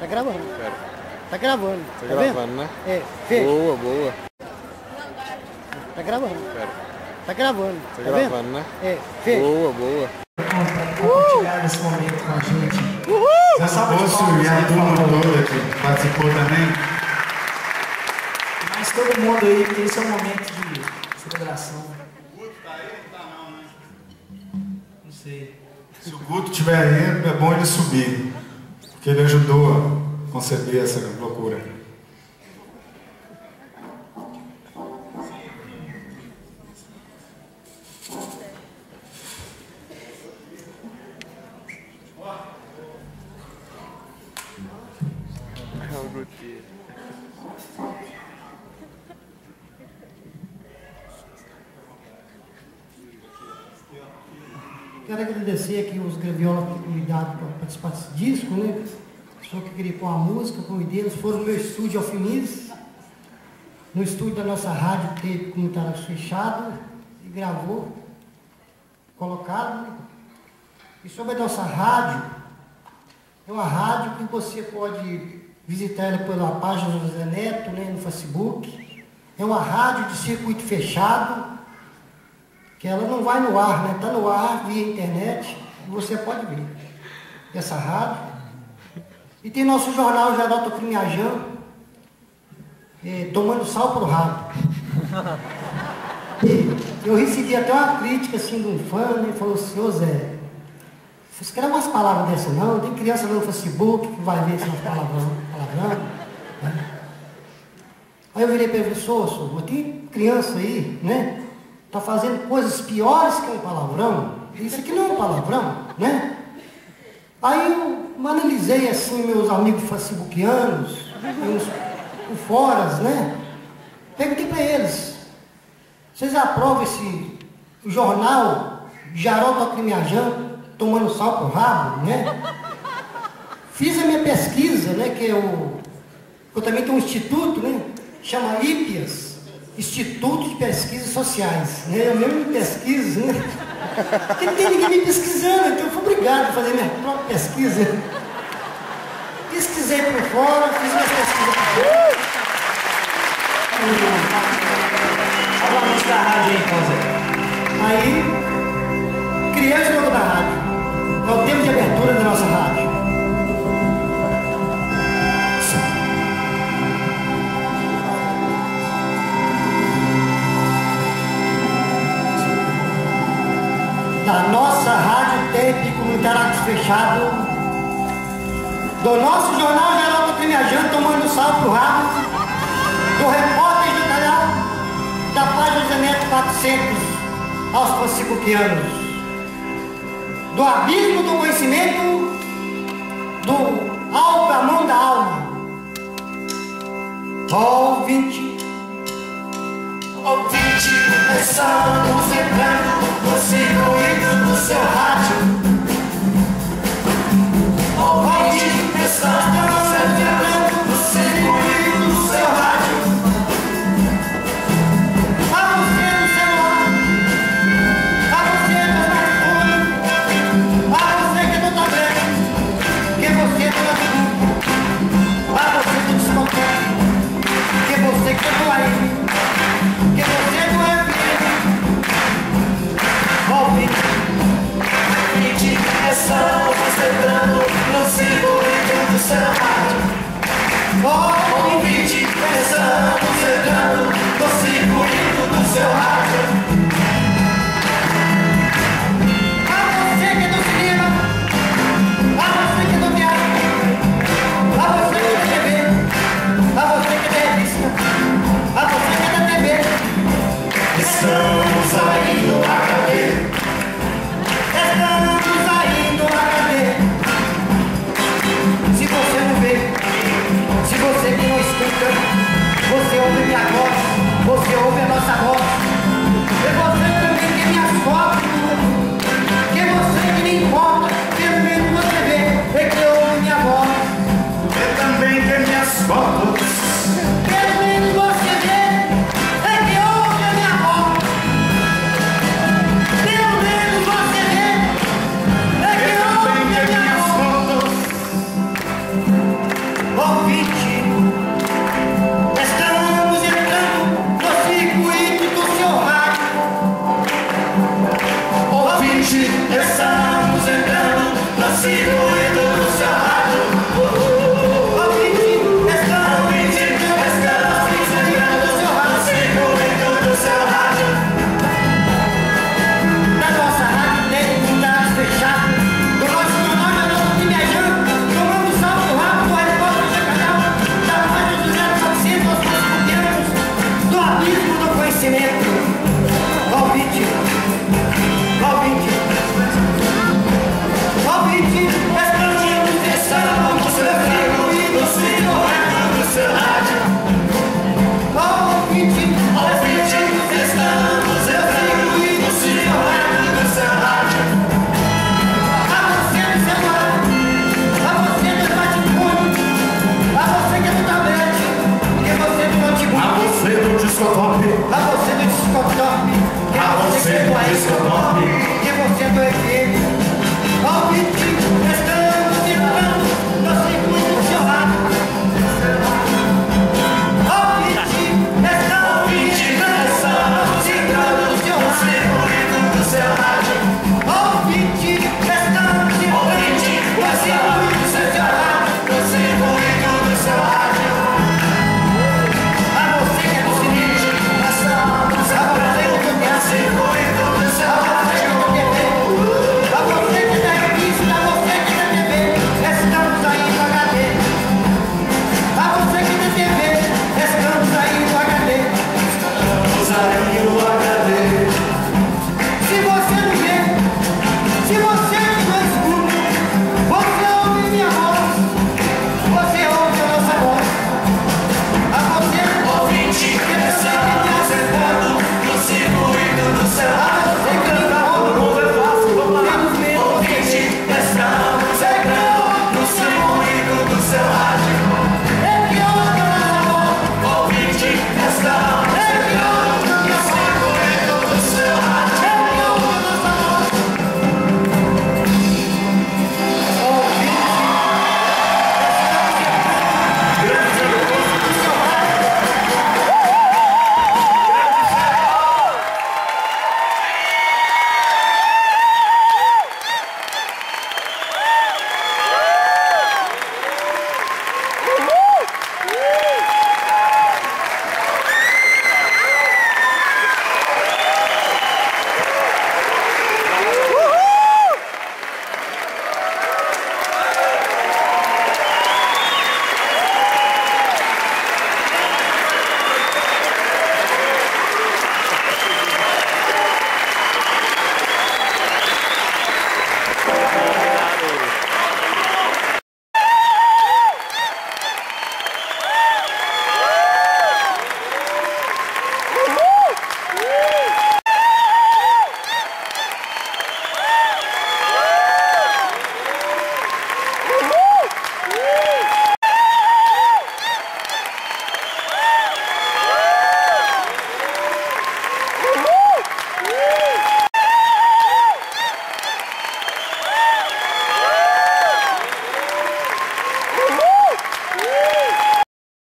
Tá gravando. Pera. Tá gravando. Tá Tá gravando, vendo? né? É, fecha. Boa, boa. Tá gravando. Pera. Tá gravando. Tá Tá gravando, vendo? né? É, fecha. Boa, boa. Compartilhar esse momento com a gente. Essa moça e a turma toda que participou também. Mas todo mundo aí, que esse é um momento de celebração. O Guto tá aí? Não tá não, né? Não sei. Se o Guto estiver aí, é bom ele subir. Porque ele ajudou a conceber essa loucura. Quero agradecer aqui os graviolas que me deram para participar desse disco, né? Só que queria pôr a música, convidei eles, foram no meu estúdio Alfinis, no estúdio da nossa rádio, que teve comentário fechado, e gravou, colocado, né? E sobre a nossa rádio, é uma rádio que você pode visitar ela pela página do José Neto, né, no Facebook. É uma rádio de circuito fechado, que ela não vai no ar, né? Está no ar via internet, e você pode ver essa rádio. E tem nosso jornal Geraldo Crimiajã, tomando sal pro rabo. Eu recebi até uma crítica assim de um fã, né? Falou assim: ô Zé, você escreve umas palavras dessas não? Tem criança no Facebook que vai ver essas palavrão, né? Aí eu virei para ele: sou, mas tem criança aí, né? Tá fazendo coisas piores que um palavrão. Isso aqui não é um palavrão, né? Aí eu analisei assim meus amigos facebookianos, os foras, né? Perguntei para eles: vocês aprovam esse jornal Jarota Crimiajã tomando sal pro rabo, né? Fiz a minha pesquisa, né? Que eu também tenho um instituto, né? Chama IPIAS, Instituto de Pesquisas Sociais, né? Eu mesmo me pesquiso, né? Porque não tem ninguém me pesquisando, então eu fui obrigado a fazer minha própria pesquisa. Pesquisei por fora, fiz minha pesquisa por fora. Fala a música da rádio aí, então, Zé. Aí, criei o jogo da rádio. É o tema de abertura da nossa rádio. Da nossa rádio TEP Comunitário Fechado, do nosso jornal Geraldo Crimiajã tomando sal pro rabo, do repórter editorial da página José Neto 400 aos facebookianos, do abismo do conhecimento, do alto a mão da alma. Ouvinte, estamos entrando no circuito do seu rádio. Ouvinte, estamos entrando no circuito do seu rádio. A você no celular, a você no smartphone, a você que é do tablet, que você do notebook, a você do discoteque, que você que é do live, que você é do estamos entrando no circuito do seu rádio. Ouvinte, estamos entrando no circuito do seu rádio. A você que é do cinema, a você que é do teatro, a você que é da TV, a você que é da revista, a você que é da TV. Estamos saindo a cadeia. Estamos saindo a cadeia. Se você não vê, se você que não escuta, você ouve minha voz, você ouve a nossa voz. isso que eu